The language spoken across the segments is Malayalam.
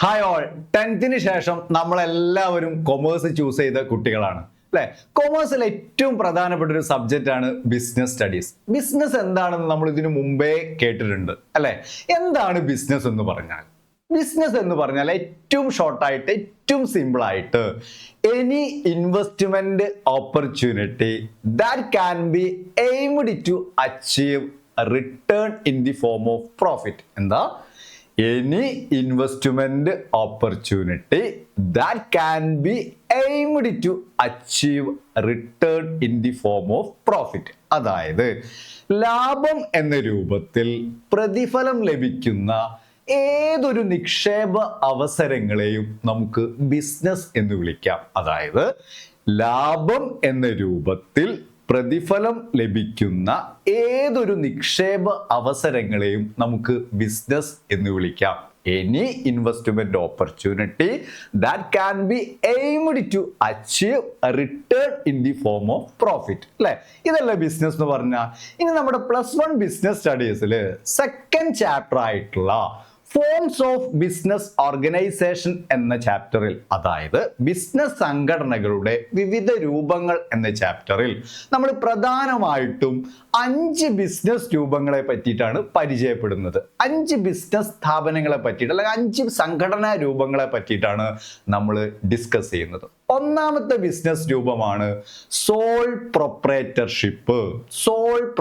ഹായ് ഓൾ, 10th ശേഷം നമ്മളെല്ലാവരും കൊമേഴ്സ് ചൂസ് ചെയ്ത കുട്ടികളാണ് അല്ലെ. കൊമേഴ്സിൽ ഏറ്റവും പ്രധാനപ്പെട്ട ഒരു സബ്ജക്റ്റ് ആണ് ബിസിനസ് സ്റ്റഡീസ്. ബിസിനസ് എന്താണെന്ന് നമ്മൾ ഇതിനു മുമ്പേ കേട്ടിട്ടുണ്ട് അല്ലെ. എന്താണ് ബിസിനസ് എന്ന് പറഞ്ഞാൽ? ബിസിനസ് എന്ന് പറഞ്ഞാൽ ഏറ്റവും ഷോർട്ടായിട്ട്, ഏറ്റവും സിമ്പിൾ ആയിട്ട്, any investment opportunity that can be aimed to achieve return in the form of profit. എന്താ? any investment opportunity that can be aimed to achieve return in the form of profit. അതായത് ലാഭം എന്ന രൂപത്തിൽ പ്രതിഫലം ലഭിക്കുന്ന ഏതൊരു നിക്ഷേപ അവസരങ്ങളെയും നമുക്ക് ബിസിനസ് എന്ന് വിളിക്കാം. അതായത് ലാഭം എന്ന രൂപത്തിൽ പ്രതിഫലം ലഭിക്കുന്ന ഏതൊരു നിക്ഷേപ അവസരങ്ങളെയും നമുക്ക് ബിസിനസ് എന്ന് വിളിക്കാം. Any investment opportunity that can be aimed to achieve return in the form of profit അല്ലെ. ഇതല്ലേ ബിസിനസ് എന്ന് പറഞ്ഞാൽ. ഇനി നമ്മുടെ +1 ബിസിനസ് സ്റ്റഡീസിൽ സെക്കൻഡ് ചാപ്റ്റർ ആയിട്ടുള്ള ഫോംസ് ഓഫ് ബിസിനസ് ഓർഗനൈസേഷൻ എന്ന ചാപ്റ്ററിൽ, അതായത് ബിസിനസ് സംഘടനകളുടെ വിവിധ രൂപങ്ങൾ എന്ന ചാപ്റ്ററിൽ നമ്മൾ പ്രധാനമായിട്ടും 5 ബിസിനസ് രൂപങ്ങളെ പറ്റിയിട്ടാണ് പരിചയപ്പെടുന്നത്. 5 ബിസിനസ് സ്ഥാപനങ്ങളെ പറ്റിയിട്ട്, അല്ലെങ്കിൽ 5 സംഘടനാ രൂപങ്ങളെ പറ്റിയിട്ടാണ് നമ്മൾ ഡിസ്കസ് ചെയ്യുന്നത്. ഒന്നാമത്തെ ബിസിനസ് രൂപമാണ് സോൾ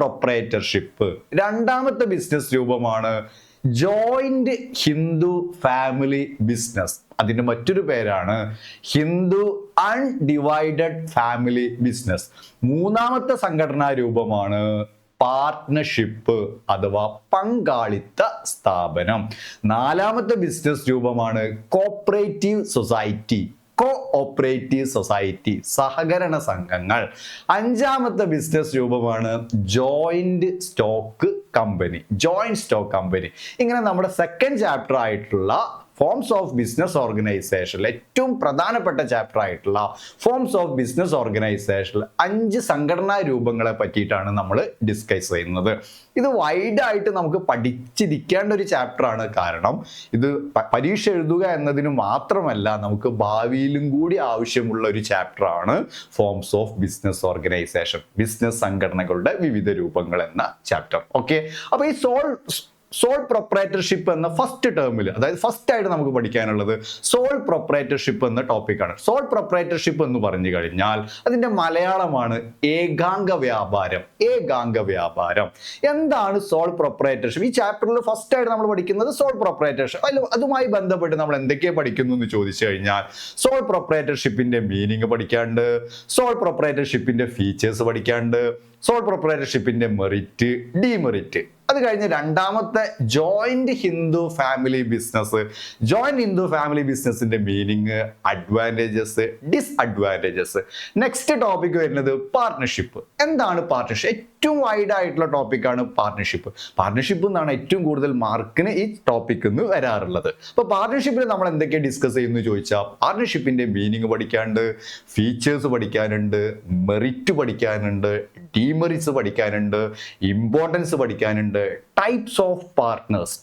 പ്രൊപ്രൈറ്റർഷിപ്പ്. രണ്ടാമത്തെ ബിസിനസ് രൂപമാണ് ജോയിന്റ് ഹിന്ദു ഫാമിലി ബിസിനസ്. അതിന്റെ മറ്റൊരു പേരാണ് ഹിന്ദു അൺഡിവൈഡഡ് ഫാമിലി ബിസിനസ്. മൂന്നാമത്തെ സംഘടനാ രൂപമാണ് പാർട്ട്ണർഷിപ്പ് അഥവാ പങ്കാളിത്ത സ്ഥാപനം. നാലാമത്തെ ബിസിനസ് രൂപമാണ് കോഓപ്പറേറ്റീവ് സൊസൈറ്റി, സഹകരണ സംഘങ്ങൾ. അഞ്ചാമത്തെ ബിസിനസ് രൂപമാണ് ജോയിന്റ് സ്റ്റോക്ക് കമ്പനി. ഇങ്ങനെ നമ്മുടെ സെക്കൻഡ് ചാപ്റ്റർ ആയിട്ടുള്ള ഫോംസ് ഓഫ് ബിസിനസ് ഓർഗനൈസേഷനിൽ ഏറ്റവും പ്രധാനപ്പെട്ട ചാപ്റ്റർ ആയിട്ടുള്ള ഫോംസ് ഓഫ് ബിസിനസ് ഓർഗനൈസേഷനിൽ 5 സംഘടനാ രൂപങ്ങളെ പറ്റിയിട്ടാണ് നമ്മൾ ഡിസ്കസ് ചെയ്യുന്നത്. ഇത് വൈഡായിട്ട് നമുക്ക് പഠിച്ചിരിക്കേണ്ട ഒരു ചാപ്റ്ററാണ്. കാരണം ഇത് പരീക്ഷ എഴുതുക എന്നതിന് മാത്രമല്ല, നമുക്ക് ഭാവിയിലും കൂടി ആവശ്യമുള്ള ഒരു ചാപ്റ്ററാണ് forms of business organisation, business സംഘടനകളുടെ വിവിധ രൂപങ്ങൾ എന്ന ചാപ്റ്റർ. ഓക്കെ, അപ്പൊ ഈ സോൾ പ്രൊപ്രൈറ്റർഷിപ്പ് എന്ന ഫസ്റ്റ് ടേമിൽ, അതായത് ഫസ്റ്റ് ആയിട്ട് നമുക്ക് പഠിക്കാനുള്ളത് സോൾ പ്രൊപ്രൈറ്റർഷിപ്പ് എന്ന ടോപ്പിക്കാണ്. സോൾ പ്രൊപ്രൈറ്റർഷിപ്പ് എന്ന് പറഞ്ഞു കഴിഞ്ഞാൽ അതിന്റെ മലയാളമാണ് ഏകാംഗ വ്യാപാരം. എന്താണ് സോൾ പ്രൊപ്രൈറ്റർഷിപ്പ്? ഈ ചാപ്റ്ററിൽ ഫസ്റ്റ് ആയിട്ട് നമ്മൾ പഠിക്കുന്നത് സോൾ പ്രൊപ്രൈറ്റർഷിപ്പ്. അതുമായി ബന്ധപ്പെട്ട് നമ്മൾ എന്തൊക്കെ പഠിക്കുന്നു എന്ന് ചോദിച്ചു കഴിഞ്ഞാൽ, സോൾ പ്രൊപ്രൈറ്റർഷിപ്പിന്റെ മീനിങ് പഠിക്കാണ്ട്, സോൾ പ്രൊപ്രൈറ്റർഷിപ്പിന്റെ ഫീച്ചേഴ്സ് പഠിക്കാണ്ട്, സോൾ പ്രൊപ്രൈറ്റർഷിപ്പിന്റെ മെറിറ്റ്, ഡിമെറിറ്റ്. അത് കഴിഞ്ഞ് രണ്ടാമത്തെ ജോയിന്റ് ഹിന്ദു ഫാമിലി ബിസിനസിന്റെ meaning, advantages, disadvantages. Next topic വരുന്നത് പാർട്ട്ണർഷിപ്പ്. എന്താണ് പാർട്ട്ണർഷിപ്പ്? ഏറ്റവും വൈഡ് ആയിട്ടുള്ള ടോപ്പിക്കാണ് പാർട്ട്ണർഷിപ്പ് എന്നാണ് ഏറ്റവും കൂടുതൽ മാർക്കിന് ഈ ടോപ്പിക്ക് നിന്ന് വരാറുള്ളത്. അപ്പൊ പാർട്ട്ണർഷിപ്പിൽ നമ്മൾ എന്തൊക്കെ ഡിസ്കസ് ചെയ്യുന്നു ചോദിച്ചാൽ, പാർട്ട്ണർഷിപ്പിന്റെ മീനിങ് പഠിക്കാനുണ്ട്, ഫീച്ചേഴ്സ് പഠിക്കാനുണ്ട്, മെറിറ്റ് പഠിക്കാനുണ്ട്, ഡിമെറിറ്റ്സ് പഠിക്കാനുണ്ട്, ഇമ്പോർട്ടൻസ് പഠിക്കാനുണ്ട്, types of partners,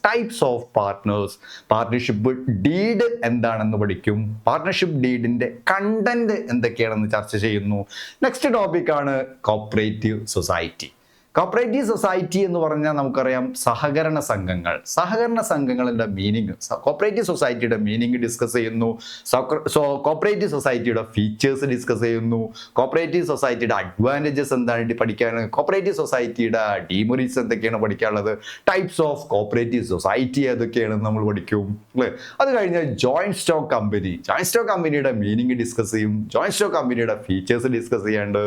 partnership deed എന്താണെന്ന് പഠിക്കും, പാർട്ട്ണർഷിപ്പ് ഡീഡിന്റെ കണ്ടന്റ് എന്തൊക്കെയാണെന്ന് ചർച്ച ചെയ്യുന്നു. നെക്സ്റ്റ് ടോപ്പിക്കാണ് കോഓപ്പറേറ്റീവ് സൊസൈറ്റി എന്ന് പറഞ്ഞാൽ നമുക്കറിയാം സഹകരണ സംഘങ്ങളുടെ മീനിങ്, കോഓപ്പറേറ്റീവ് സൊസൈറ്റിയുടെ മീനിങ് ഡിസ്കസ് ചെയ്യുന്നു, കോഓപ്പറേറ്റീവ് സൊസൈറ്റിയുടെ ഫീച്ചേഴ്സ് ഡിസ്കസ് ചെയ്യുന്നു, കോഓപ്പറേറ്റീവ് സൊസൈറ്റിയുടെ അഡ്വാൻറ്റേജസ് എന്താണ് പഠിക്കാനുള്ളത്, കോഓപ്പറേറ്റീവ് സൊസൈറ്റിയുടെ ഡിമെറിറ്റ്സ് എന്തൊക്കെയാണ് പഠിക്കാനുള്ളത്, ടൈപ്സ് ഓഫ് കോഓപ്പറേറ്റീവ് സൊസൈറ്റി ഏതൊക്കെയാണെന്ന് നമ്മൾ പഠിക്കും അല്ലേ. അത് കഴിഞ്ഞാൽ ജോയിന്റ് സ്റ്റോക്ക് കമ്പനിയുടെ മീനിങ് ഡിസ്കസ് ചെയ്യും, ജോയിന്റ് സ്റ്റോക്ക് കമ്പനിയുടെ ഫീച്ചേഴ്സ് ഡിസ്കസ് ചെയ്യാണ്ട്,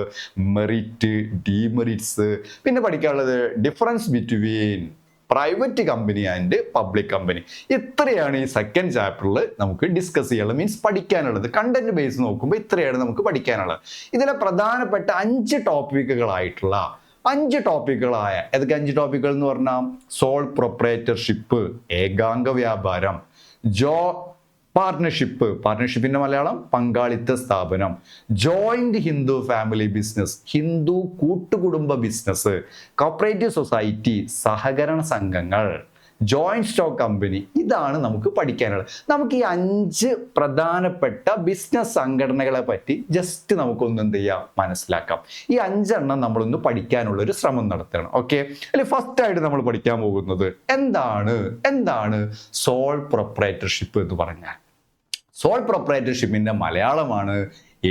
മെറിറ്റ്, ഡിമെറിറ്റ്സ്. പിന്നെ പഠിക്കാനുള്ളത് difference between private company and public company. ഇത്രയാണ് ഈ സെക്കൻഡ് ചാപ്റ്ററിൽ നമുക്ക് ഡിസ്കസ് ചെയ്യാനുള്ളത്, മീൻസ് പഠിക്കാനുള്ളത്. കണ്ടന്റ് ബേസ് നോക്കുമ്പോൾ ഇത്രയാണ് നമുക്ക് പഠിക്കാനുള്ളത്. ഇതിലെ പ്രധാനപ്പെട്ട 5 ടോപ്പിക്കുകളായ ഏതൊക്കെ 5 ടോപ്പിക്കുകൾ എന്ന് പറഞ്ഞാൽ, സോൾ പ്രൊപ്രൈറ്റർഷിപ്പ് ഏകാംഗ വ്യാപാരം, പാർട്ട്ണർഷിപ്പിന്റെ മലയാളം പങ്കാളിത്ത സ്ഥാപനം, joint Hindu family business Hindu കൂട്ടുകുടുംബ ബിസിനസ്, കോഓപ്പറേറ്റീവ് സൊസൈറ്റി സഹകരണ സംഘങ്ങൾ, ജോയിന്റ് സ്റ്റോക്ക് കമ്പനി. ഇതാണ് നമുക്ക് പഠിക്കാനുള്ളത്. നമുക്ക് ഈ 5 പ്രധാനപ്പെട്ട ബിസിനസ് സംഘടനകളെ പറ്റി ജസ്റ്റ് നമുക്കൊന്ന് എന്ത് ചെയ്യാം, മനസ്സിലാക്കാം. ഈ 5 എണ്ണം നമ്മളൊന്ന് പഠിക്കാനുള്ള ഒരു ശ്രമം നടത്തണം. ഓക്കെ, അല്ലെ? ഫസ്റ്റ് ആയിട്ട് നമ്മൾ പഠിക്കാൻ പോകുന്നത് എന്താണ് സോൾ പ്രൊപ്രൈറ്റർഷിപ്പ് എന്ന് പറഞ്ഞാൽ. സോൾ പ്രൊപ്രൈറ്റർഷിപ്പിന്റെ മലയാളമാണ്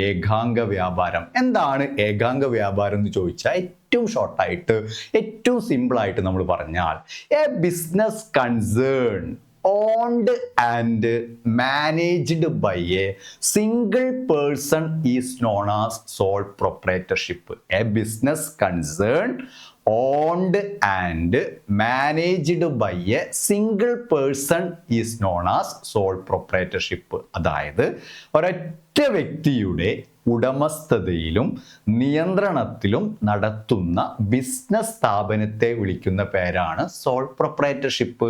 ഏകാംഗ വ്യാപാരം. എന്താണ് ഏകാംഗ വ്യാപാരം എന്ന് ചോദിച്ചാൽ ഏറ്റവും ഷോർട്ടായിട്ട്, ഏറ്റവും സിമ്പിളായിട്ട് നമ്മൾ പറഞ്ഞാൽ A business concern owned and managed by a single person is known as sole proprietorship. A business concern owned and managed by a single person is known as sole proprietorship. അതായത് ഒരൊറ്റ വ്യക്തിയുടെ ഉടമസ്ഥതയിലും നിയന്ത്രണത്തിലും നടത്തുന്ന ബിസിനസ് സ്ഥാപനത്തെ വിളിക്കുന്ന പേരാണ് സോൾ പ്രൊപ്രൈറ്റർഷിപ്പ്.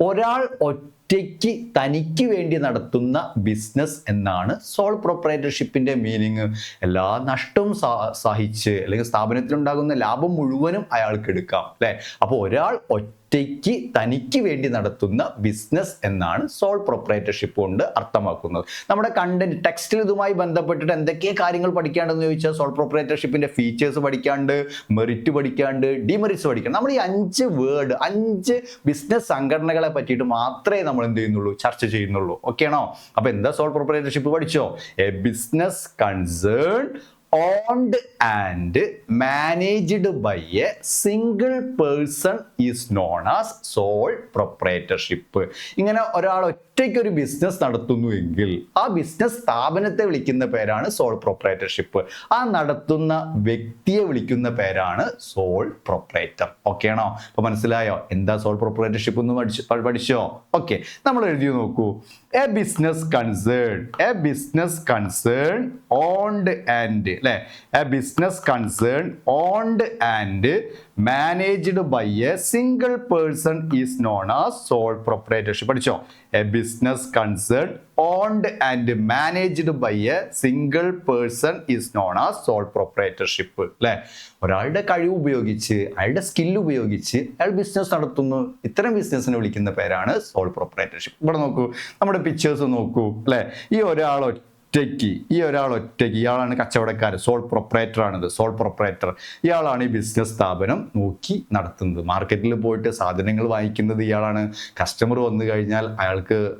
ഒരാൾ ഒറ്റയ്ക്ക് തനിക്ക് വേണ്ടി നടത്തുന്ന ബിസിനസ് എന്നാണ് സോൾ പ്രൊപ്രൈറ്റർഷിപ്പിന്റെ മീനിങ്. എല്ലാ നഷ്ടവും സഹിച്ച് അല്ലെങ്കിൽ സ്ഥാപനത്തിലുണ്ടാകുന്ന ലാഭം മുഴുവനും അയാൾക്ക് എടുക്കാം, അല്ലെ? അപ്പോൾ ഒരാൾ ഒറ്റയ്ക്ക് തനിക്ക് വേണ്ടി നടത്തുന്ന ബിസിനസ് എന്നാണ് സോൾ പ്രൊപ്രൈറ്റർഷിപ്പ് കൊണ്ട് അർത്ഥമാക്കുന്നത്. നമ്മുടെ കണ്ടന്റ് ടെക്സ്റ്റിൽ ഇതുമായി ബന്ധപ്പെട്ടിട്ട് എന്തൊക്കെ കാര്യങ്ങൾ പഠിക്കാണ്ടെന്ന് ചോദിച്ചാൽ സോൾ പ്രൊപ്രൈറ്റർഷിപ്പിന്റെ ഫീച്ചേഴ്സ് പഠിക്കാണ്ട്, മെറിറ്റ് പഠിക്കാണ്ട്, ഡിമെറിറ്റ്സ് പഠിക്കാണ്ട്. നമ്മൾ ഈ 5 ബിസിനസ് സംഘടനകളെ പറ്റിയിട്ട് മാത്രമേ നമ്മൾ എന്ത് ചെയ്യുന്നുള്ളൂ, ചർച്ച ചെയ്യുന്നുള്ളൂ. ഓക്കെ ആണോ? അപ്പൊ എന്താ സോൾ പ്രൊപ്രൈറ്റർഷിപ്പ് പഠിച്ചോ? A business concern owned and managed by a single person is known as sole proprietorship. ഇങ്ങനെ ഒരാൾ ഒറ്റയ്ക്ക് ഒരു ബിസിനസ് നടത്തുന്നുവെങ്കിൽ ആ ബിസിനസ് സ്ഥാപനത്തെ വിളിക്കുന്ന പേരാണ് സോൾ പ്രൊപ്രൈറ്റർഷിപ്പ്. ആ നടത്തുന്ന വ്യക്തിയെ വിളിക്കുന്ന പേരാണ് സോൾ പ്രൊപ്രൈറ്റർ. ഓക്കെ ആണോ? അപ്പൊ മനസ്സിലായോ എന്താ സോൾ പ്രൊപ്രൈറ്റർഷിപ്പ് എന്ന് പഠിച്ചോ? ഓക്കെ, നമ്മൾ എഴുതി നോക്കൂ. A business concern owned and, അല്ലെ? A business concern owned and managed by a single person is known as sole proprietorship. പഠിച്ചോ? A business concern owned and managed by a single person is known as sole proprietorship. അല്ലെ? ഒരാളുടെ കഴിവ് ഉപയോഗിച്ച്, അയാളുടെ സ്കിൽ ഉപയോഗിച്ച് അയാൾ ബിസിനസ് നടത്തുന്നു. ഇത്തരം ബിസിനസ്സിനെ വിളിക്കുന്ന പേരാണ് സോൾ പ്രൊപ്രൈറ്റർഷിപ്പ്. ഇവിടെ നോക്കൂ, നമ്മുടെ പിക്ചേഴ്സ് നോക്കൂ, അല്ലെ? ഈ ഒരാൾ ഒറ്റയ്ക്ക് ഇയാളാണ് കച്ചവടക്കാരൻ, സോൾ പ്രൊപ്രൈറ്റർ ആണിത്. സോൾ പ്രൊപ്രൈറ്റർ ഇയാളാണ് ഈ ബിസിനസ് സ്ഥാപനം നോക്കി നടത്തുന്നത്. മാർക്കറ്റിൽ പോയിട്ട് സാധനങ്ങൾ വാങ്ങിക്കുന്നത് ഇയാളാണ്. കസ്റ്റമർ വന്നു കഴിഞ്ഞാൽ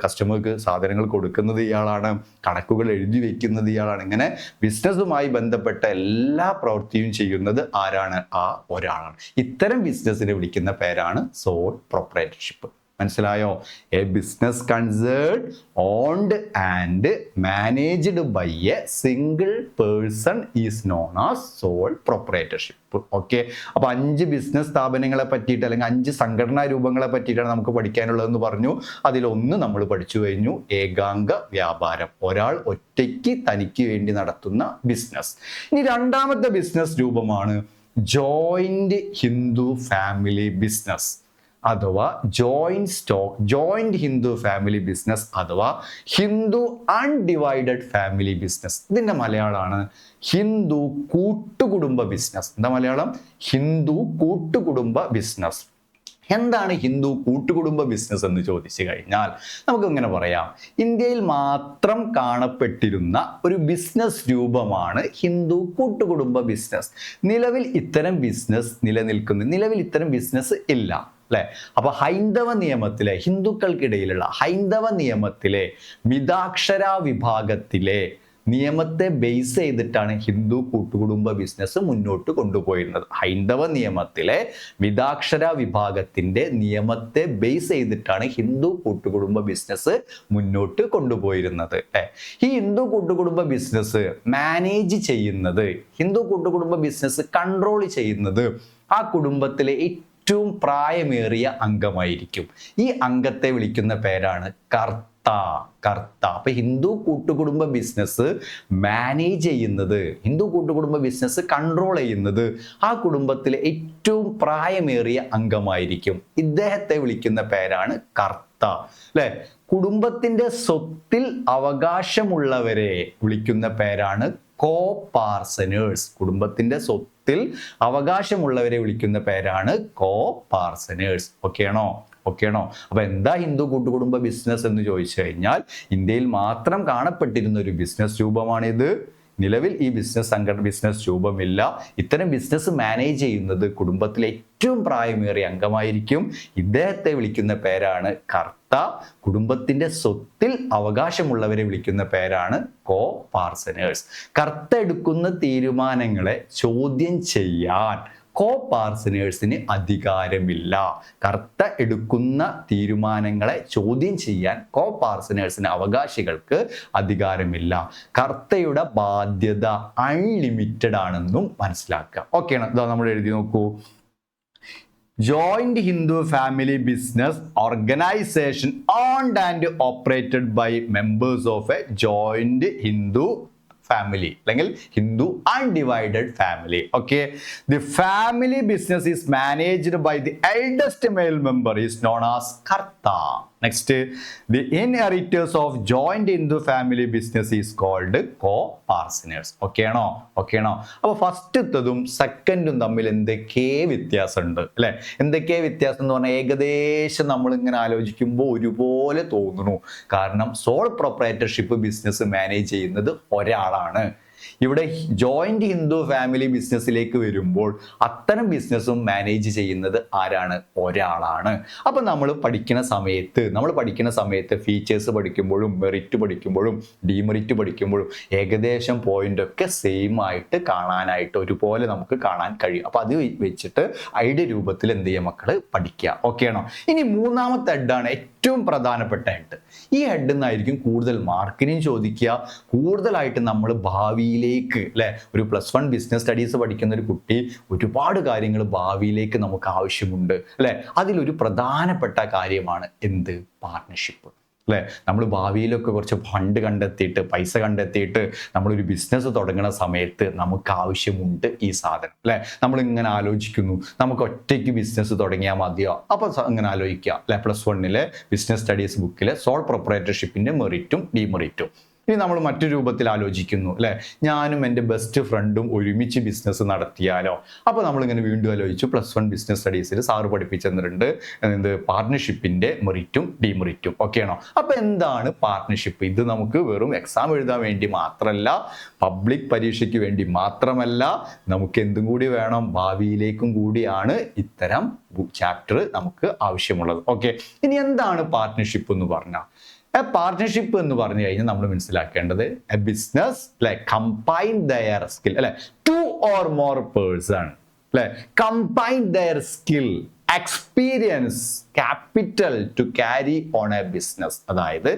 കസ്റ്റമർക്ക് സാധനങ്ങൾ കൊടുക്കുന്നത് ഇയാളാണ്. കണക്കുകൾ എഴുതി വെക്കുന്നത് ഇയാളാണ്. ഇങ്ങനെ ബിസിനസ്സുമായി ബന്ധപ്പെട്ട എല്ലാ പ്രവൃത്തിയും ചെയ്യുന്നത് ആരാണ്? ആ ഒരാളാണ്. ഇത്തരം ബിസിനസ്സിനെ വിളിക്കുന്ന പേരാണ് സോൾ പ്രൊപ്രൈറ്റർഷിപ്പ്. മനസ്സിലായോ? A business concern owned and managed by a single person is known as sole proprietorship. Okay, അപ്പൊ 5 ബിസിനസ് സ്ഥാപനങ്ങളെ പറ്റിയിട്ട് അല്ലെങ്കിൽ 5 സംഘടനാ രൂപങ്ങളെ പറ്റിയിട്ടാണ് നമുക്ക് പഠിക്കാനുള്ളതെന്ന് പറഞ്ഞു. അതിലൊന്ന് നമ്മൾ പഠിച്ചു കഴിഞ്ഞു, ഏകാംഗ വ്യാപാരം, ഒരാൾ ഒറ്റയ്ക്ക് തനിക്ക് വേണ്ടി നടത്തുന്ന ബിസിനസ്. ഇനി രണ്ടാമത്തെ ബിസിനസ് രൂപമാണ് ജോയിന്റ് ഹിന്ദു ഫാമിലി ബിസിനസ് അഥവാ ജോയിന്റ് ഹിന്ദു ഫാമിലി ബിസിനസ് അഥവാ ഹിന്ദു അൺഡിവൈഡഡ് ഫാമിലി ബിസിനസ്. ഇതിന്റെ മലയാളമാണ് ഹിന്ദു കൂട്ടുകുടുംബ ബിസിനസ്. എന്താ മലയാളം? ഹിന്ദു കൂട്ടുകുടുംബ ബിസിനസ്. എന്താണ് ഹിന്ദു കൂട്ടുകുടുംബ ബിസിനസ് എന്ന് ചോദിച്ചു കഴിഞ്ഞാൽ നമുക്ക് ഇങ്ങനെ പറയാം, ഇന്ത്യയിൽ മാത്രം കാണപ്പെട്ടിരുന്ന ഒരു ബിസിനസ് രൂപമാണ് ഹിന്ദു കൂട്ടുകുടുംബ ബിസിനസ്. നിലവിൽ ഇത്തരം ബിസിനസ് ഇല്ല, അല്ലെ? അപ്പൊ ഹൈന്ദവ നിയമത്തിലെ, ഹിന്ദുക്കൾക്കിടയിലുള്ള ഹൈന്ദവ നിയമത്തിലെ മിതാക്ഷര വിഭാഗത്തിലെ നിയമത്തെ ബേസ് ചെയ്തിട്ടാണ് ഹിന്ദു കൂട്ടുകുടുംബ ബിസിനസ് മുന്നോട്ട് കൊണ്ടുപോയിരുന്നത്. ഹൈന്ദവ നിയമത്തിലെ മിതാക്ഷര വിഭാഗത്തിന്റെ നിയമത്തെ ബേസ് ചെയ്തിട്ടാണ് ഹിന്ദു കൂട്ടുകുടുംബ ബിസിനസ് മുന്നോട്ട് കൊണ്ടുപോയിരുന്നത്. ഈ ഹിന്ദു കൂട്ടുകുടുംബ ബിസിനസ് മാനേജ് ചെയ്യുന്നത്, ഹിന്ദു കൂട്ടുകുടുംബ ബിസിനസ് കൺട്രോൾ ചെയ്യുന്നത് ആ കുടുംബത്തിലെ ഏറ്റവും പ്രായമേറിയ അംഗമായിരിക്കും. ഈ അംഗത്തെ വിളിക്കുന്ന പേരാണ് കർത്ത. അപ്പൊ ഹിന്ദു കൂട്ടുകുടുംബ ബിസിനസ് മാനേജ് ചെയ്യുന്നത്, ഹിന്ദു കൂട്ടുകുടുംബ ബിസിനസ് കൺട്രോൾ ചെയ്യുന്നത് ആ കുടുംബത്തിലെ ഏറ്റവും പ്രായമേറിയ അംഗമായിരിക്കും. ഇദ്ദേഹത്തെ വിളിക്കുന്ന പേരാണ് കർത്ത, അല്ലെ? കുടുംബത്തിന്റെ സ്വത്തിൽ അവകാശമുള്ളവരെ വിളിക്കുന്ന പേരാണ് കോ-പാർസനേഴ്സ്. കുടുംബത്തിന്റെ സ്വത്തിൽ അവകാശമുള്ളവരെ വിളിക്കുന്ന പേരാണ് കോ-പാർസനേഴ്സ്. ഓക്കെ ആണോ? ഓക്കെയാണോ? അപ്പൊ എന്താ ഹിന്ദു കൂട്ടുകുടുംബ ബിസിനസ് എന്ന് ചോദിച്ചു കഴിഞ്ഞാൽ ഇന്ത്യയിൽ മാത്രം കാണപ്പെട്ടിരുന്ന ഒരു ബിസിനസ് രൂപമാണിത്. നിലവിൽ ഈ ബിസിനസ് രൂപമില്ല. ഇത്തരം ബിസിനസ് മാനേജ് ചെയ്യുന്നത് കുടുംബത്തിലെ ഏറ്റവും പ്രായമേറിയ അംഗമായിരിക്കും. ഇദ്ദേഹത്തെ വിളിക്കുന്ന പേരാണ് കർത്ത. കുടുംബത്തിന്റെ സ്വത്തിൽ അവകാശമുള്ളവരെ വിളിക്കുന്ന പേരാണ് കോ പാർസനേഴ്സ്. കർത്ത എടുക്കുന്ന തീരുമാനങ്ങളെ ചോദ്യം ചെയ്യാൻ കോ പാർസനേഴ്സിന് അധികാരമില്ല. കർത്ത എടുക്കുന്ന തീരുമാനങ്ങളെ ചോദ്യം ചെയ്യാൻ കോ പാർസനേഴ്സിന് അവകാശികൾക്ക് അധികാരമില്ല. കർത്തയുടെ ബാധ്യത അൺലിമിറ്റഡ് ആണെന്നും മനസ്സിലാക്കുക. ഓക്കെയാണ്. ഇതാ നമ്മൾ എഴുതി നോക്കൂ. Joint Hindu family business organization owned and operated by members of a joint Hindu family അല്ലെങ്കിൽ Hindu undivided family. Okay, the family business is managed by the eldest male member is known as karta. Next, the inheritors of joint Hindu family business is called coparceners. ഓക്കെയാണോ? അപ്പൊ ഫസ്റ്റത്തതും സെക്കൻഡും തമ്മിൽ എന്തൊക്കെ വ്യത്യാസമുണ്ട് അല്ലെ? എന്തൊക്കെ വ്യത്യാസം എന്ന് പറഞ്ഞാൽ ഏകദേശം നമ്മൾ ഇങ്ങനെ ആലോചിക്കുമ്പോൾ ഒരുപോലെ തോന്നുന്നു. കാരണം സോൾ പ്രൊപ്രൈറ്റർഷിപ്പ് ബിസിനസ് മാനേജ് ചെയ്യുന്നത് ഒരാളാണ്. ഇവിടെ ജോയിന്റ് ഹിന്ദു ഫാമിലി ബിസിനസ്സിലേക്ക് വരുമ്പോൾ അത്തരം ബിസിനസ്സും മാനേജ് ചെയ്യുന്നത് ആരാണ്? ഒരാളാണ്. അപ്പൊ നമ്മൾ പഠിക്കുന്ന സമയത്ത് ഫീച്ചേഴ്സ് പഠിക്കുമ്പോഴും മെറിറ്റ് പഠിക്കുമ്പോഴും ഡിമെറിറ്റ് പഠിക്കുമ്പോഴും ഏകദേശം പോയിന്റ് ഒക്കെ സെയിം ആയിട്ട് കാണാനായിട്ട് ഒരുപോലെ നമുക്ക് കാണാൻ കഴിയും. അപ്പൊ അത് വെച്ചിട്ട് ഐഡിയ രൂപത്തിൽ എന്ത് ചെയ്യുക മക്കള് പഠിക്കുക. ഓക്കെയാണോ? ഇനി മൂന്നാമത്തെ ഹെഡാണ് ഏറ്റവും പ്രധാനപ്പെട്ട ഹെഡ്. ഈ ഹെഡ് നിന്നായിരിക്കും കൂടുതൽ മാർക്കിനും ചോദിക്കുക. കൂടുതലായിട്ട് നമ്മൾ ഭാവിയിലേക്ക് അല്ലെ, ഒരു +1 ബിസിനസ് സ്റ്റഡീസ് പഠിക്കുന്ന ഒരു കുട്ടി ഒരുപാട് കാര്യങ്ങൾ ഭാവിയിലേക്ക് നമുക്ക് ആവശ്യമുണ്ട് അല്ലെ. അതിലൊരു പ്രധാനപ്പെട്ട കാര്യമാണ് എന്ത്? പാർട്ട്ണർഷിപ്പ് അല്ലെ. നമ്മൾ ഭാവിയിലൊക്കെ കുറച്ച് ഫണ്ട് കണ്ടെത്തിയിട്ട് പൈസ കണ്ടെത്തിയിട്ട് നമ്മളൊരു ബിസിനസ് തുടങ്ങുന്ന സമയത്ത് നമുക്ക് ആവശ്യമുണ്ട് ഈ സാധനം അല്ലെ. നമ്മളിങ്ങനെ ആലോചിക്കുന്നു, നമുക്ക് ഒറ്റയ്ക്ക് ബിസിനസ് തുടങ്ങിയാൽ മതിയോ? അപ്പൊ അങ്ങനെ ആലോചിക്കുക അല്ലെ. +1 ബിസിനസ് സ്റ്റഡീസ് ബുക്കിലെ സോൾ പ്രൊപ്രൈറ്റർഷിപ്പിന്റെ മെറിറ്റും ഡിമെറിറ്റും. ഇനി നമ്മൾ മറ്റൊരു രൂപത്തിൽ ആലോചിക്കുന്നു അല്ലെ, ഞാനും എൻ്റെ ബെസ്റ്റ് ഫ്രണ്ടും ഒരുമിച്ച് ബിസിനസ് നടത്തിയാലോ? അപ്പോൾ നമ്മളിങ്ങനെ വീണ്ടും ആലോചിച്ചു. +1 ബിസിനസ് സ്റ്റഡീസിൽ സാറ് പഠിപ്പിച്ചെന്നിട്ടുണ്ട് എന്ത്? പാർട്ട്ണർഷിപ്പിന്റെ മെറിറ്റും ഡിമെറിറ്റും. ഓക്കെയാണോ? അപ്പൊ എന്താണ് പാർട്ട്ണർഷിപ്പ്? ഇത് നമുക്ക് വെറും എക്സാം എഴുതാൻ വേണ്ടി മാത്രമല്ല, പബ്ലിക് പരീക്ഷയ്ക്ക് വേണ്ടി മാത്രമല്ല, നമുക്ക് എന്തും കൂടി വേണം, ഭാവിയിലേക്കും കൂടിയാണ് ഇത്തരം ചാപ്റ്റർ നമുക്ക് ആവശ്യമുള്ളത്. ഓക്കെ, ഇനി എന്താണ് പാർട്ട്ണർഷിപ്പ് എന്ന് പറഞ്ഞാൽ? പാർട്ട്ണർഷിപ്പ് എന്ന് പറഞ്ഞു കഴിഞ്ഞാൽ നമ്മൾ മനസ്സിലാക്കേണ്ടത് a business combine their skill അല്ലെ, 2 or more പേഴ്സൺ അല്ലെ, combine their skill, experience, capital to carry on a business. അതായത്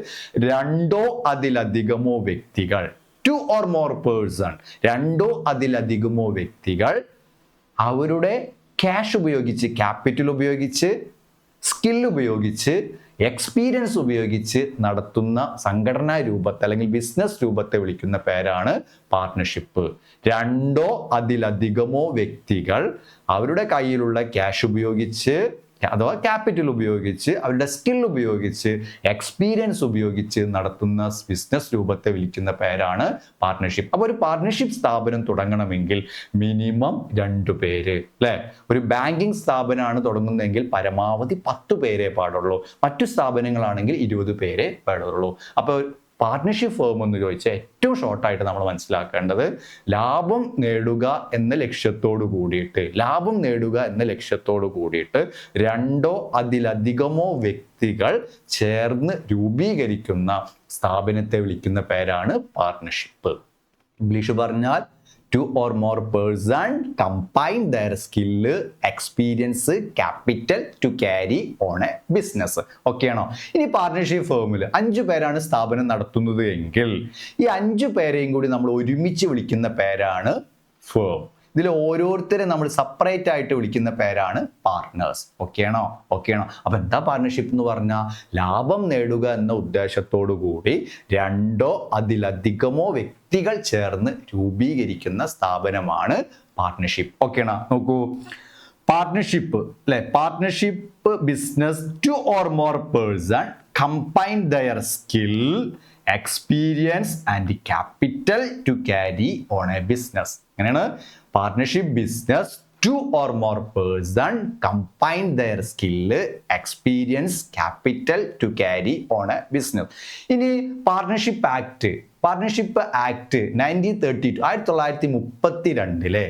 2 or അതിലധികമോ വ്യക്തികൾ, 2 or more പേഴ്സൺ, 2 or അതിലധികമോ വ്യക്തികൾ അവരുടെ ക്യാഷ് ഉപയോഗിച്ച്, ക്യാപിറ്റൽ ഉപയോഗിച്ച്, സ്കിൽ ഉപയോഗിച്ച്, എക്സ്പീരിയൻസ് ഉപയോഗിച്ച് നടത്തുന്ന സംഘടനാ രൂപത്തെ അല്ലെങ്കിൽ ബിസിനസ് രൂപത്തെ വിളിക്കുന്ന പേരാണ് പാർട്ട്ണർഷിപ്പ്. 2 or അതിലധികമോ വ്യക്തികൾ അവരുടെ കയ്യിലുള്ള ക്യാഷ് ഉപയോഗിച്ച് അഥവാ ക്യാപിറ്റൽ ഉപയോഗിച്ച്, അവരുടെ സ്കിൽ ഉപയോഗിച്ച്, എക്സ്പീരിയൻസ് ഉപയോഗിച്ച് നടത്തുന്ന ബിസിനസ് രൂപത്തെ വിളിക്കുന്ന പേരാണ് പാർട്ട്ണർഷിപ്പ്. അപ്പോൾ ഒരു പാർട്ട്ണർഷിപ്പ് സ്ഥാപനം തുടങ്ങണമെങ്കിൽ മിനിമം 2 പേര് അല്ലെ. ഒരു ബാങ്കിങ് സ്ഥാപനമാണ് തുടങ്ങുന്നതെങ്കിൽ പരമാവധി 10 പേരേ പാടുള്ളൂ. മറ്റു സ്ഥാപനങ്ങളാണെങ്കിൽ 20 പേരേ പാടുള്ളൂ. അപ്പോൾ പാർട്ട്ണർഷിപ്പ് ഫേം എന്ന് ചോദിച്ചാൽ ഏറ്റവും ഷോർട്ടായിട്ട് നമ്മൾ മനസ്സിലാക്കേണ്ടത് ലാഭം നേടുക എന്ന ലക്ഷ്യത്തോട് കൂടിയിട്ട് 2 or അതിലധികമോ വ്യക്തികൾ ചേർന്ന് രൂപീകരിക്കുന്ന സ്ഥാപനത്തെ വിളിക്കുന്ന പേരാണ് പാർട്ട്ണർഷിപ്പ്. ഇംഗ്ലീഷ് പറഞ്ഞാൽ 2 or more person combine their skill, experience, capital to carry on a business. ഓക്കെയാണോ? ഇനി പാർട്ട്ണർഷിപ്പ് ഫേമിൽ 5 പേരാണ് സ്ഥാപനം നടത്തുന്നത് എങ്കിൽ ഈ 5 പേരെയും കൂടി നമ്മൾ ഒരുമിച്ച് വിളിക്കുന്ന പേരാണ് ഫേം. ഇതിൽ ഓരോരുത്തരെ നമ്മൾ സെപ്പറേറ്റ് ആയിട്ട് വിളിക്കുന്ന പേരാണ് പാർട്ട്നേഴ്സ്. ഓക്കെയാണോ? അപ്പൊ എന്താ പാർട്ട്ണർഷിപ്പ് എന്ന് പറഞ്ഞാൽ ലാഭം നേടുക എന്ന ഉദ്ദേശത്തോടു കൂടി 2 or അതിലധികമോ വ്യക്തികൾ ചേർന്ന് രൂപീകരിക്കുന്ന സ്ഥാപനമാണ് പാർട്ട്ണർഷിപ്പ്. ഓക്കെയാണോ? നോക്കൂ, പാർട്ട്ണർഷിപ്പ് അല്ലെ, partnership business 2 or more person combine their skill, experience and capital to carry on a business. അങ്ങനെയാണ് partnership business two or more person combine their skill, experience, capital to carry on a business. ഇനി പാർട്ണർഷിപ്പ് ആക്ട് 1932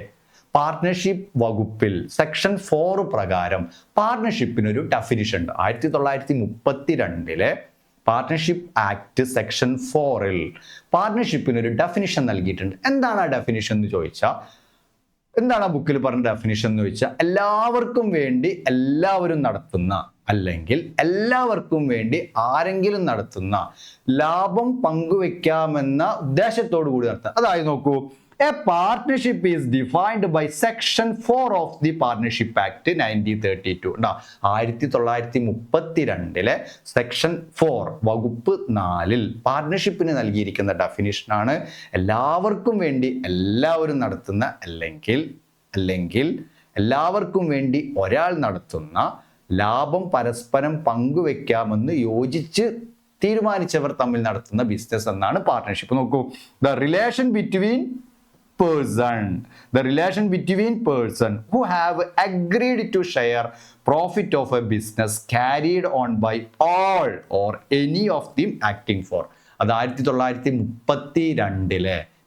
പാർട്ണർഷിപ്പ് വകുപ്പിൽ സെക്ഷൻ 4 പ്രകാരം പാർട്ണർഷിപ്പിനൊരു ഡെഫിനിഷൻ ഉണ്ട്. 1932 പാർട്ണർഷിപ്പ് ആക്ട് സെക്ഷൻ 4 പാർട്ണർഷിപ്പിനൊരു ഡെഫിനിഷൻ നൽകിയിട്ടുണ്ട്. എന്താണ് ആ ഡെഫിനിഷൻ എന്ന് ചോദിച്ചാൽ, എന്താണ് ആ ബുക്കിൽ പറഞ്ഞ ഡെഫിനിഷൻ എന്ന് ചോദിച്ചാൽ, എല്ലാവർക്കും വേണ്ടി എല്ലാവരും നടത്തുന്ന അല്ലെങ്കിൽ എല്ലാവർക്കും വേണ്ടി ആരെങ്കിലും നടത്തുന്ന ലാഭം പങ്കുവെക്കാമെന്ന ഉദ്ദേശത്തോടു കൂടി നടത്തുക. അതായത് നോക്കൂ, A partnership is defined by section 4 of the Partnership Act 1932. 1932 section 4 വകുപ്പ് 4 പാർട്ണർഷിപ്പിന് നൽകിയിരിക്കുന്ന ഡെഫിനിഷനാണ് എല്ലാവർക്കും വേണ്ടി എല്ലാവരും നടത്തുന്ന അല്ലെങ്കിൽ എല്ലാവർക്കും വേണ്ടി ഒരാൾ നടത്തുന്ന ലാഭം പരസ്പരം പങ്കുവെക്കാമെന്ന് യോജിച്ച് തീരുമാനിച്ചവർ തമ്മിൽ നടത്തുന്ന ബിസിനസ് എന്നാണ് പാർട്ണർഷിപ്പ്. നോക്കൂ, the relation between person who have agreed to share profit of a business carried on by all or any of them acting for. അത്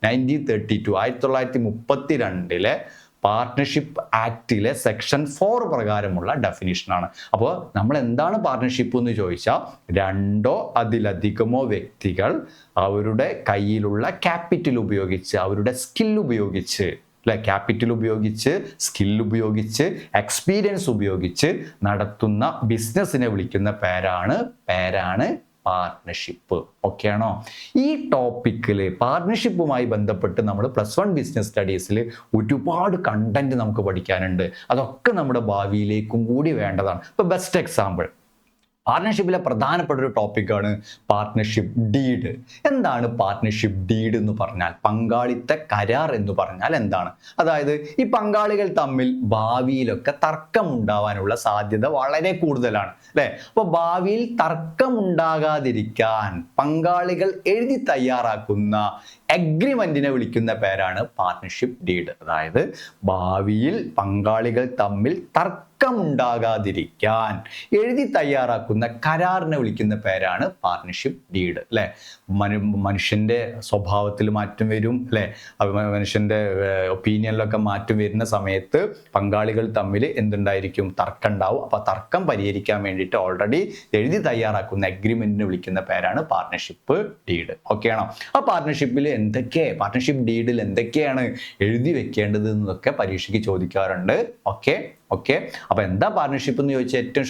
1932 പാർട്ണർഷിപ്പ് ആക്ടിലെ സെക്ഷൻ 4 പ്രകാരമുള്ള ഡെഫിനിഷനാണ്. അപ്പോൾ നമ്മൾ എന്താണ് പാർട്ണർഷിപ്പ് എന്ന് ചോദിച്ചാൽ, രണ്ടോ അതിലധികമോ വ്യക്തികൾ അവരുടെ കയ്യിലുള്ള ക്യാപിറ്റൽ ഉപയോഗിച്ച്, അവരുടെ സ്കിൽ ഉപയോഗിച്ച്, ക്യാപിറ്റൽ ഉപയോഗിച്ച്, സ്കിൽ ഉപയോഗിച്ച്, എക്സ്പീരിയൻസ് ഉപയോഗിച്ച് നടത്തുന്ന ബിസിനസ്സിനെ വിളിക്കുന്ന പേരാണ് പാർട്ണർഷിപ്പ്. ഓക്കെ ആണോ? ഈ ടോപ്പിക്കിൽ പാർട്ണർഷിപ്പുമായി ബന്ധപ്പെട്ട് നമ്മൾ +1 ബിസിനസ് സ്റ്റഡീസിൽ ഒരുപാട് കണ്ടന്റ് നമുക്ക് പഠിക്കാനുണ്ട്. അതൊക്കെ നമ്മുടെ ഭാവിയിലേക്കും കൂടി വേണ്ടതാണ്. ഇപ്പോൾ ബെസ്റ്റ് എക്സാമ്പിൾ, പാർട്ണർഷിപ്പിലെ പ്രധാനപ്പെട്ട ഒരു ടോപ്പിക്കാണ് പാർട്ണർഷിപ്പ് ഡീഡ്. എന്താണ് പാർട്ണർഷിപ്പ് ഡീഡ് എന്ന് പറഞ്ഞാൽ? പങ്കാളിത്ത കരാർ എന്ന് പറഞ്ഞാൽ എന്താണ്? അതായത് ഈ പങ്കാളികൾ തമ്മിൽ ഭാവിയിലൊക്കെ തർക്കമുണ്ടാവാനുള്ള സാധ്യത വളരെ കൂടുതലാണ്, അല്ലേ? അപ്പോൾ ഭാവിയിൽ തർക്കമുണ്ടാകാതിരിക്കാൻ പങ്കാളികൾ എഴുതി തയ്യാറാക്കുന്ന എഗ്രിമെന്റിനെ വിളിക്കുന്ന പേരാണ് പാർട്ണർഷിപ്പ് ഡീഡ്. അതായത് ഭാവിയിൽ പങ്കാളികൾ തമ്മിൽ തർക്കമുണ്ടാകാതിരിക്കാൻ എഴുതി തയ്യാറാക്കുന്ന കരാറിനെ വിളിക്കുന്ന പേരാണ് പാർട്ണർഷിപ്പ് ഡീഡ്, അല്ലേ? മനുഷ്യന്റെ സ്വഭാവത്തിൽ മാറ്റം വരും, അല്ലേ? മനുഷ്യന്റെ ഒപ്പീനിയനിലൊക്കെ മാറ്റം വരുന്ന സമയത്ത് പങ്കാളികൾ തമ്മിൽ എന്തുണ്ടായിരിക്കും? തർക്കം ഉണ്ടാവും. അപ്പൊ തർക്കം പരിഹരിക്കാൻ വേണ്ടിയിട്ട് ഓൾറെഡി എഴുതി തയ്യാറാക്കുന്ന എഗ്രിമെന്റിനെ വിളിക്കുന്ന പേരാണ് പാർട്ണർഷിപ്പ് ഡീഡ്. ഓക്കെ ആണോ? ആ പാർട്ണർഷിപ്പിൽ പാർട്ണർഷിപ്പ് ഡീഡിൽ എന്തൊക്കെയാണ് എഴുതി വെക്കേണ്ടത് എന്നൊക്കെ പരീക്ഷയ്ക്ക് ചോദിക്കാറുണ്ട്. ഓക്കെ. അപ്പൊ എന്താ പാർട്ണർഷിപ്പ് എന്ന് ചോദിച്ചാൽ ഏറ്റവും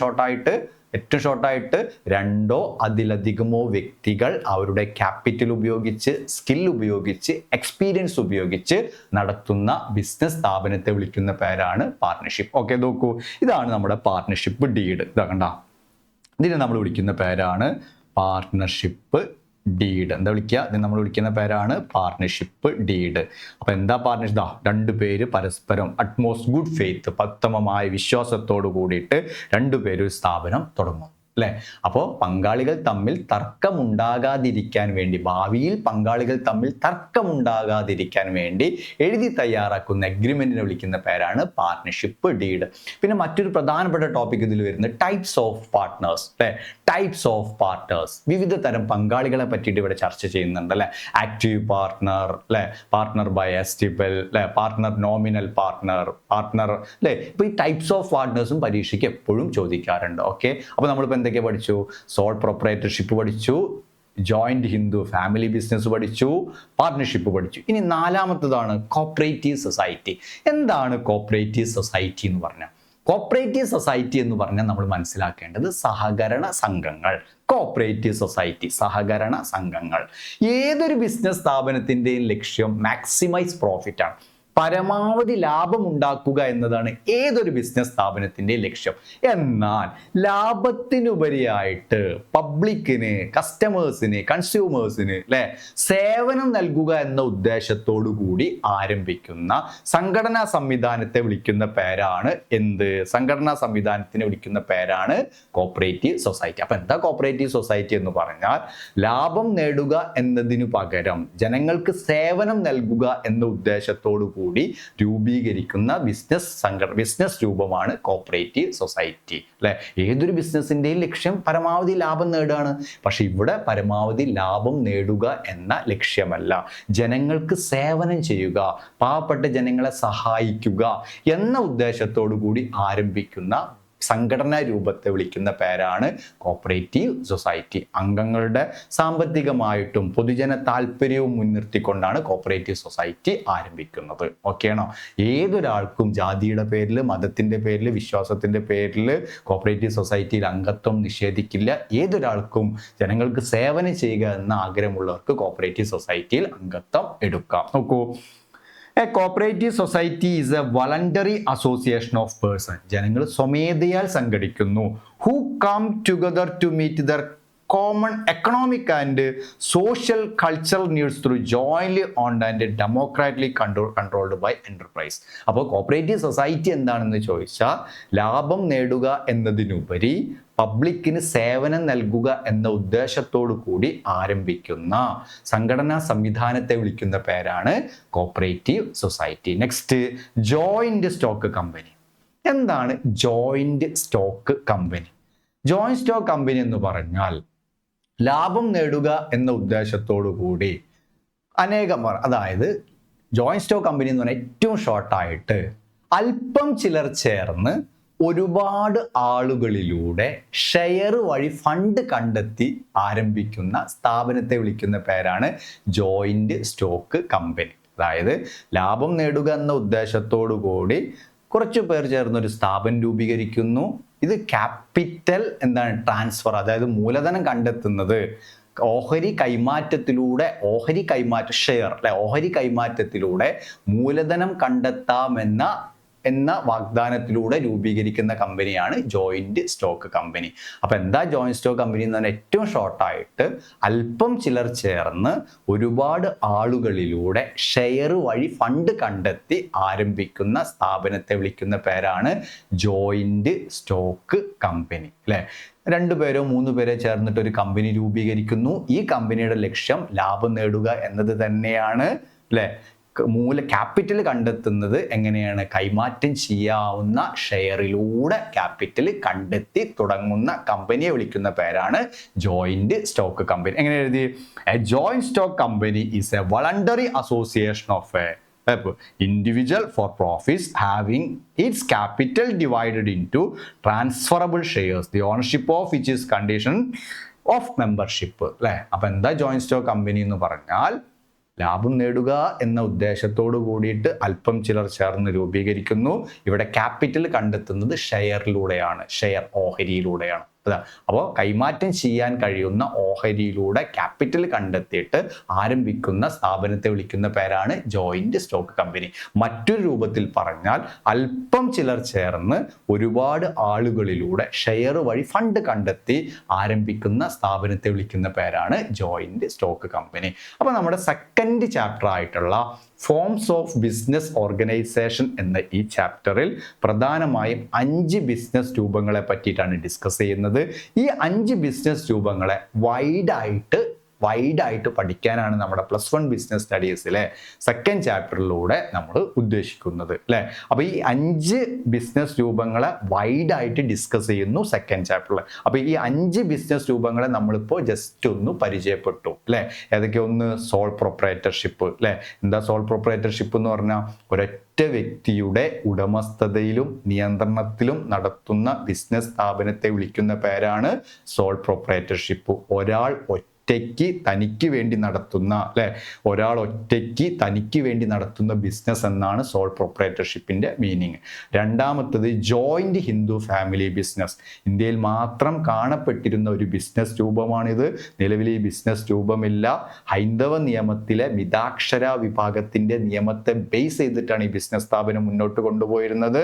ഷോർട്ടായിട്ട് രണ്ടോ അതിലധികമോ വ്യക്തികൾ അവരുടെ ക്യാപിറ്റൽ ഉപയോഗിച്ച്, സ്കിൽ ഉപയോഗിച്ച്, എക്സ്പീരിയൻസ് ഉപയോഗിച്ച് നടത്തുന്ന ബിസിനസ് സ്ഥാപനത്തെ വിളിക്കുന്ന പേരാണ് പാർട്ണർഷിപ്പ്. ഓക്കെ, നോക്കൂ, ഇതാണ് നമ്മുടെ പാർട്ണർഷിപ്പ് ഡീഡ്. ഇതാ കണ്ട, ഇതിനെ നമ്മൾ വിളിക്കുന്ന പേരാണ് പാർട്ണർഷിപ്പ് ഡീഡ്. എന്താ വിളിക്കുക? നമ്മൾ വിളിക്കുന്ന പേരാണ് പാർട്ണർഷിപ്പ് ഡീഡ്. അപ്പൊ എന്താ പാർട്ണർഷിപ്പ്? രണ്ടുപേര് പരസ്പരം അറ്റ്മോസ്റ്റ് ഗുഡ് ഫെയ്ത്ത്, പത്തമമായ വിശ്വാസത്തോട് കൂടിയിട്ട് രണ്ടുപേരും ഒരു സ്ഥാപനം തുടങ്ങും, അല്ലേ? അപ്പോൾ പങ്കാളികൾ തമ്മിൽ തർക്കമുണ്ടാകാതിരിക്കാൻ വേണ്ടി, ഭാവിയിൽ പങ്കാളികൾ തമ്മിൽ തർക്കമുണ്ടാകാതിരിക്കാൻ വേണ്ടി എഴുതി തയ്യാറാക്കുന്ന എഗ്രിമെന്റിനെ വിളിക്കുന്ന പേരാണ് പാർട്ണർഷിപ്പ് ഡീഡ്. പിന്നെ മറ്റൊരു പ്രധാനപ്പെട്ട ടോപ്പിക് ഇതിൽ വരുന്നത് ടൈപ്സ് ഓഫ് പാർട്ട്നേഴ്സ്, അല്ലേ? ടൈപ്സ് ഓഫ് പാർട്ട്നേഴ്സ്, വിവിധ തരം പങ്കാളികളെ പറ്റിയിട്ട് ഇവിടെ ചർച്ച ചെയ്യുന്നുണ്ട്, അല്ലേ? ആക്റ്റീവ് പാർട്ട്ണർ, അല്ലേ? പാർട്ട്ണർ ബൈ എസ്റ്റിബൽ, അല്ലേ? പാർട്ട്ണർ നോമിനൽ പാർട്ട്ണർ, അല്ലേ? ഇപ്പൊ ഈ ടൈപ്സ് ഓഫ് പാർട്ട്നേഴ്സും പരീക്ഷയ്ക്ക് എപ്പോഴും ചോദിക്കാറുണ്ട്. ഓക്കെ, അപ്പൊ നമ്മളിപ്പോൾ എന്തൊക്കെ പഠിച്ചു? സോൾ പ്രൊപ്രൈറ്റർഷിപ്പ് പഠിച്ചു, ജോയിന്റ് ഹിന്ദു ഫാമിലി ബിസിനസ് പഠിച്ചു, പാർട്ണർഷിപ്പ് പഠിച്ചു. ഇനി നാലാമത്തതാണ് കോപ്പറേറ്റീവ് സൊസൈറ്റി. എന്താണ് കോപ്പറേറ്റീവ് സൊസൈറ്റി എന്ന് പറഞ്ഞാൽ? കോപ്പറേറ്റീവ് സൊസൈറ്റി എന്ന് പറഞ്ഞാൽ നമ്മൾ മനസ്സിലാക്കേണ്ടത് സഹകരണ സംഘങ്ങൾ. കോപ്പറേറ്റീവ് സൊസൈറ്റി, സഹകരണ സംഘങ്ങൾ. ഏതൊരു ബിസിനസ് സ്ഥാപനത്തിൻ്റെയും ലക്ഷ്യം മാക്സിമൈസ് പ്രോഫിറ്റ് ആണ്. പരമാവധി ലാഭം ഉണ്ടാക്കുക എന്നതാണ് ഏതൊരു ബിസിനസ് സ്ഥാപനത്തിൻ്റെ ലക്ഷ്യം. എന്നാൽ ലാഭത്തിനുപരിയായിട്ട് പബ്ലിക്കിന്, കസ്റ്റമേഴ്സിന്, കൺസ്യൂമേഴ്സിന്, അല്ലെ, സേവനം നൽകുക എന്ന ഉദ്ദേശത്തോടു കൂടി ആരംഭിക്കുന്ന സംഘടനാ സംവിധാനത്തെ വിളിക്കുന്ന പേരാണ് സംഘടനാ സംവിധാനത്തിനെ വിളിക്കുന്ന പേരാണ് കോപ്പറേറ്റീവ് സൊസൈറ്റി. അപ്പൊ എന്താ കോപ്പറേറ്റീവ് സൊസൈറ്റി എന്ന് പറഞ്ഞാൽ? ലാഭം നേടുക എന്നതിനു പകരം ജനങ്ങൾക്ക് സേവനം നൽകുക എന്ന ഉദ്ദേശത്തോടു കൂടി രൂപീകരിക്കുന്ന ബിസിനസ് രൂപമാണ് കോപ്പറേറ്റീവ് സൊസൈറ്റി. അല്ലെ, ഏതൊരു ബിസിനസിന്റെയും ലക്ഷ്യം പരമാവധി ലാഭം നേടുകയാണ്. പക്ഷെ ഇവിടെ പരമാവധി ലാഭം നേടുക എന്ന ലക്ഷ്യമല്ല, ജനങ്ങൾക്ക് സേവനം ചെയ്യുക, പാവപ്പെട്ട ജനങ്ങളെ സഹായിക്കുക എന്ന ഉദ്ദേശത്തോടു കൂടി ആരംഭിക്കുന്ന സംഘടനാ രൂപത്തെ വിളിക്കുന്ന പേരാണ് കോപ്പറേറ്റീവ് സൊസൈറ്റി. അംഗങ്ങളുടെ സാമ്പത്തികമായിട്ടും പൊതുജന താല്പര്യവും മുൻനിർത്തിക്കൊണ്ടാണ് കോപ്പറേറ്റീവ് സൊസൈറ്റി ആരംഭിക്കുന്നത്. ഓക്കെയാണോ? ഏതൊരാൾക്കും ജാതിയുടെ പേരിൽ, മതത്തിന്റെ പേരിൽ, വിശ്വാസത്തിന്റെ പേരിൽ കോപ്പറേറ്റീവ് സൊസൈറ്റിയിൽ അംഗത്വം നിഷേധിക്കില്ല. ഏതൊരാൾക്കും ജനങ്ങൾക്ക് സേവനം ചെയ്യുക എന്ന ആഗ്രഹമുള്ളവർക്ക് കോപ്പറേറ്റീവ് സൊസൈറ്റിയിൽ അംഗത്വം എടുക്കാം. നോക്കൂ, A cooperative society is a voluntary association of persons. ജനങ്ങൾ സ്വമേധയാൽ സംഘടിക്കുന്നു. Who come together to meet their common economic and social cultural needs through jointly owned and democratically controlled by enterprise. അപ്പോൾ കോപ്പറേറ്റീവ് സൊസൈറ്റി എന്താണെന്ന് ചോദിച്ചാൽ ലാഭം നേടുക എന്നതിനുപരി പബ്ലിക്കിന് സേവനം നൽകുക എന്ന ഉദ്ദേശത്തോടു കൂടി ആരംഭിക്കുന്ന സംഘടനാ സംവിധാനത്തെ വിളിക്കുന്ന പേരാണ് cooperative society. Next, joint stock company. എന്താണ് joint stock company? Joint stock company എന്ന് പറഞ്ഞാൽ ലാഭം നേടുക എന്ന ഉദ്ദേശത്തോടു കൂടി അനേകമാർ, അതായത് ജോയിന്റ് സ്റ്റോക്ക് കമ്പനി എന്ന് പറഞ്ഞാൽ ഏറ്റവും ഷോർട്ടായിട്ട് അല്പം ചിലർ ചേർന്ന് ഒരുപാട് ആളുകളിലൂടെ ഷെയർ വഴി ഫണ്ട് കണ്ടെത്തി ആരംഭിക്കുന്ന സ്ഥാപനത്തെ വിളിക്കുന്ന പേരാണ് ജോയിന്റ് സ്റ്റോക്ക് കമ്പനി. അതായത് ലാഭം നേടുക എന്ന ഉദ്ദേശത്തോടു കൂടി കുറച്ചു പേർ ചേർന്ന് ഒരു സ്ഥാപനം രൂപീകരിക്കുന്നു. ഇത് ക്യാപിറ്റൽ ട്രാൻസ്ഫർ, അതായത് മൂലധനം കണ്ടെത്തുന്നത് ഓഹരി കൈമാറ്റത്തിലൂടെ, ഓഹരി കൈമാറ്റത്തിലൂടെ മൂലധനം കണ്ടെത്താമെന്ന വാഗ്ദാനത്തിലൂടെ രൂപീകരിക്കുന്ന കമ്പനിയാണ് ജോയിന്റ് സ്റ്റോക്ക് കമ്പനി. അപ്പൊ എന്താ ജോയിന്റ് സ്റ്റോക്ക് കമ്പനി എന്ന് പറഞ്ഞാൽ ഏറ്റവും ഷോർട്ടായിട്ട് അല്പം ചിലർ ചേർന്ന് ഒരുപാട് ആളുകളിലൂടെ ഷെയർ വഴി ഫണ്ട് കണ്ടെത്തി ആരംഭിക്കുന്ന സ്ഥാപനത്തെ വിളിക്കുന്ന പേരാണ് ജോയിന്റ് സ്റ്റോക്ക് കമ്പനി. അല്ലെ, 2 പേരോ 3 പേരോ ചേർന്നിട്ട് ഒരു കമ്പനി രൂപീകരിക്കുന്നു. ഈ കമ്പനിയുടെ ലക്ഷ്യം ലാഭം നേടുക എന്നത് തന്നെയാണ്. അല്ലെ, ക്യാപിറ്റൽ കണ്ടെത്തുന്നത് എങ്ങനെയാണ്? കൈമാറ്റം ചെയ്യാവുന്ന ഷെയറിലൂടെ ക്യാപിറ്റൽ കണ്ടെത്തി തുടങ്ങുന്ന കമ്പനിയെ വിളിക്കുന്ന പേരാണ് ജോയിന്റ് സ്റ്റോക്ക് കമ്പനി. എങ്ങനെ എഴുതി? A joint stock company is A voluntary association of A individual for profits having its capital divided into transferable shares, the ownership of which is condition of membership. അല്ലേ, അപ്പൊ എന്താ ജോയിന്റ് സ്റ്റോക്ക് കമ്പനി എന്ന് പറഞ്ഞാൽ ലാഭം നേടുക എന്ന ഉദ്ദേശത്തോടു കൂടിയിട്ട് അല്പം ചിലർ ചേർന്ന് രൂപീകരിക്കുന്നു. ഇവിടെ ക്യാപിറ്റൽ കണ്ടെത്തുന്നത് ഷെയറിലൂടെയാണ്, ഓഹരിയിലൂടെയാണ്. അപ്പോൾ കൈമാറ്റം ചെയ്യാൻ കഴിയുന്ന ഓഹരിയിലൂടെ ക്യാപിറ്റൽ കണ്ടെത്തിയിട്ട് ആരംഭിക്കുന്ന സ്ഥാപനത്തെ വിളിക്കുന്ന പേരാണ് ജോയിന്റ് സ്റ്റോക്ക് കമ്പനി. മറ്റൊരു രൂപത്തിൽ പറഞ്ഞാൽ അല്പം ചിലർ ചേർന്ന് ഒരുപാട് ആളുകളിലൂടെ ഷെയർ വഴി ഫണ്ട് കണ്ടെത്തി ആരംഭിക്കുന്ന സ്ഥാപനത്തെ വിളിക്കുന്ന പേരാണ് ജോയിന്റ് സ്റ്റോക്ക് കമ്പനി. അപ്പോൾ നമ്മുടെ സെക്കൻഡ് ചാപ്റ്റർ ആയിട്ടുള്ള ഫോംസ് ഓഫ് ബിസിനസ് ഓർഗനൈസേഷൻ എന്ന ഈ ചാപ്റ്ററിൽ പ്രധാനമായും 5 ബിസിനസ് രൂപങ്ങളെ പറ്റിയിട്ടാണ് ഡിസ്കസ് ചെയ്യുന്നത്. ഈ 5 ബിസിനസ് രൂപങ്ങളെ വൈഡായിട്ട് പഠിക്കാനാണ് നമ്മുടെ +1 ബിസിനസ് സ്റ്റഡീസിലെ സെക്കൻഡ് ചാപ്റ്ററിലൂടെ നമ്മൾ ഉദ്ദേശിക്കുന്നത്. അല്ലേ, അപ്പോൾ ഈ 5 ബിസിനസ് രൂപങ്ങളെ വൈഡായിട്ട് ഡിസ്കസ് ചെയ്യുന്നു സെക്കൻഡ് ചാപ്റ്ററിൽ. അപ്പോൾ ഈ 5 ബിസിനസ് രൂപങ്ങളെ നമ്മളിപ്പോൾ ജസ്റ്റ് ഒന്ന് പരിചയപ്പെട്ടു. അല്ലേ, ഏതൊക്കെ? ഒന്ന് സോൾ പ്രൊപ്രൈറ്റർഷിപ്പ്. അല്ലേ, എന്താ സോൾ പ്രൊപ്രൈറ്റർഷിപ്പ് എന്ന് പറഞ്ഞാൽ ഒരൊറ്റ വ്യക്തിയുടെ ഉടമസ്ഥതയിലും നിയന്ത്രണത്തിലും നടത്തുന്ന ബിസിനസ് സ്ഥാപനത്തെ വിളിക്കുന്ന പേരാണ് സോൾ പ്രൊപ്രൈറ്റർഷിപ്പ്. ഒരാൾ തനിക്ക് വേണ്ടി നടത്തുന്ന ബിസിനസ് എന്നാണ് സോൾ പ്രൊപ്രൈറ്റർഷിപ്പിന്റെ മീനിങ്. രണ്ടാമത്തത് ജോയിന്റ് ഹിന്ദു ഫാമിലി ബിസിനസ്. ഇന്ത്യയിൽ മാത്രം കാണപ്പെട്ടിരുന്ന ഒരു ബിസിനസ് രൂപമാണിത്. നിലവിൽ ഈ ബിസിനസ് രൂപമില്ല. ഹൈന്ദവ നിയമത്തിലെ മിതാക്ഷര വിഭാഗത്തിന്റെ നിയമത്തെ ബേസ് ചെയ്തിട്ടാണ് ഈ ബിസിനസ് സ്ഥാപനം മുന്നോട്ട് കൊണ്ടുപോയിരുന്നത്.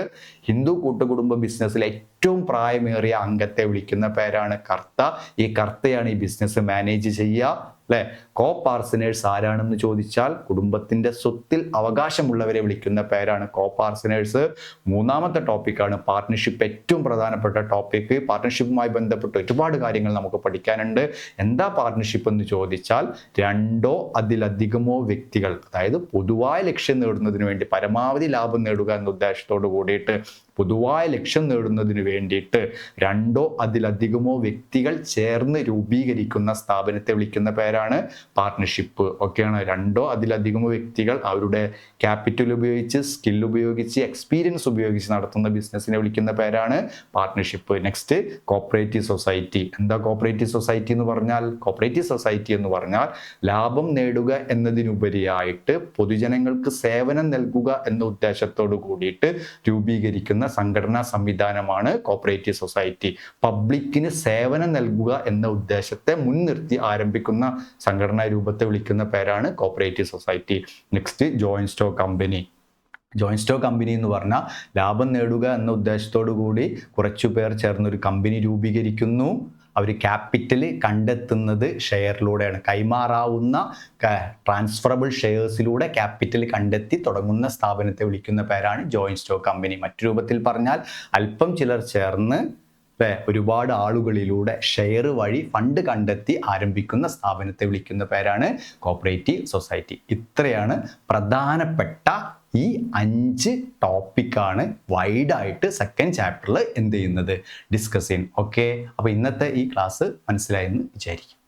ഹിന്ദു കൂട്ടുകുടുംബ ബിസിനസ്സിലെ ഏറ്റവും പ്രായമേറിയ അംഗത്തെ വിളിക്കുന്ന പേരാണ് കർത്ത. ഈ കർത്തയാണ് ഈ ബിസിനസ് മാനേജ് ചെയ്യുക. അല്ലെ. കോ പാർട്ട്നേഴ്സ് ആരാണെന്ന് ചോദിച്ചാൽ കുടുംബത്തിന്റെ സ്വത്തിൽ അവകാശമുള്ളവരെ വിളിക്കുന്ന പേരാണ് കോ പാർട്ട്നേഴ്സ്. മൂന്നാമത്തെ ടോപ്പിക്കാണ് പാർട്ട്ണർഷിപ്പ്. ഏറ്റവും പ്രധാനപ്പെട്ട ടോപ്പിക്. പാർട്ട്ണർഷിപ്പുമായി ബന്ധപ്പെട്ട് ഒരുപാട് കാര്യങ്ങൾ നമുക്ക് പഠിക്കാനുണ്ട്. എന്താ പാർട്ട്ണർഷിപ്പ് എന്ന് ചോദിച്ചാൽ രണ്ടോ അതിലധികമോ വ്യക്തികൾ, അതായത് പൊതുവായ ലക്ഷ്യം നേടുന്നതിന് വേണ്ടി, പരമാവധി ലാഭം നേടുക എന്ന ഉദ്ദേശത്തോട് കൂടിയിട്ട്, പൊതുവായ ലക്ഷ്യം നേടുന്നതിന് വേണ്ടിയിട്ട് രണ്ടോ അതിലധികമോ വ്യക്തികൾ ചേർന്ന് രൂപീകരിക്കുന്ന സ്ഥാപനത്തെ വിളിക്കുന്ന പേരാണ് പാർട്ട്ണർഷിപ്പ്. ഓക്കെയാണ്. രണ്ടോ അതിലധികമോ വ്യക്തികൾ അവരുടെ ക്യാപിറ്റൽ ഉപയോഗിച്ച്, സ്കിൽ ഉപയോഗിച്ച്, എക്സ്പീരിയൻസ് ഉപയോഗിച്ച് നടത്തുന്ന ബിസിനസ്സിനെ വിളിക്കുന്ന പേരാണ് പാർട്ട്ണർഷിപ്പ്. Next cooperative society. എന്താ കോപ്പറേറ്റീവ് സൊസൈറ്റി എന്ന് പറഞ്ഞാൽ? കോപ്പറേറ്റീവ് സൊസൈറ്റി എന്ന് പറഞ്ഞാൽ ലാഭം നേടുക എന്നതിനുപരിയായിട്ട് പൊതുജനങ്ങൾക്ക് സേവനം നൽകുക എന്ന ഉദ്ദേശത്തോട് കൂടിയിട്ട് രൂപീകരിക്കുന്ന സംഘടനാ സംവിധാനമാണ് കോപ്പറേറ്റീവ് സൊസൈറ്റി. പബ്ലിക്കിന് സേവനം നൽകുക എന്ന ഉദ്ദേശത്തെ മുൻനിർത്തി ആരംഭിക്കുന്ന സംഘടനാ രൂപത്തെ വിളിക്കുന്ന പേരാണ് cooperative society. Next joint stock company. Joint stock company എന്ന് പറഞ്ഞാൽ ലാഭം നേടുക എന്ന ഉദ്ദേശത്തോടു കൂടി കുറച്ചു പേർ ചേർന്നൊരു കമ്പനി രൂപീകരിക്കുന്നു. അവർ ക്യാപിറ്റൽ കണ്ടെത്തുന്നത് ഷെയറിലൂടെയാണ്. കൈമാറാവുന്ന ട്രാൻസ്ഫറബിൾ ഷെയർസിലൂടെ ക്യാപിറ്റൽ കണ്ടെത്തി തുടങ്ങുന്ന സ്ഥാപനത്തെ വിളിക്കുന്ന പേരാണ് ജോയിന്റ് സ്റ്റോക്ക് കമ്പനി. മറ്റു രൂപത്തിൽ പറഞ്ഞാൽ അല്പം ചിലർ ചേർന്ന് ഒരുപാട് ആളുകളിലൂടെ ഷെയർ വഴി ഫണ്ട് കണ്ടെത്തി ആരംഭിക്കുന്ന സ്ഥാപനത്തെ വിളിക്കുന്ന പേരാണ് കോപ്പറേറ്റീവ് സൊസൈറ്റി. ഇത്രയാണ് പ്രധാനപ്പെട്ട ഈ 5 ടോപ്പിക്കാണ് വൈഡായിട്ട് സെക്കൻഡ് ചാപ്റ്ററിൽ എന്ത് ചെയ്യുന്നത്, ഡിസ്കസ് ചെയ്യുന്നത്. ഓക്കെ, അപ്പോൾ ഇന്നത്തെ ഈ ക്ലാസ് മനസ്സിലായെന്ന് വിചാരിക്കും.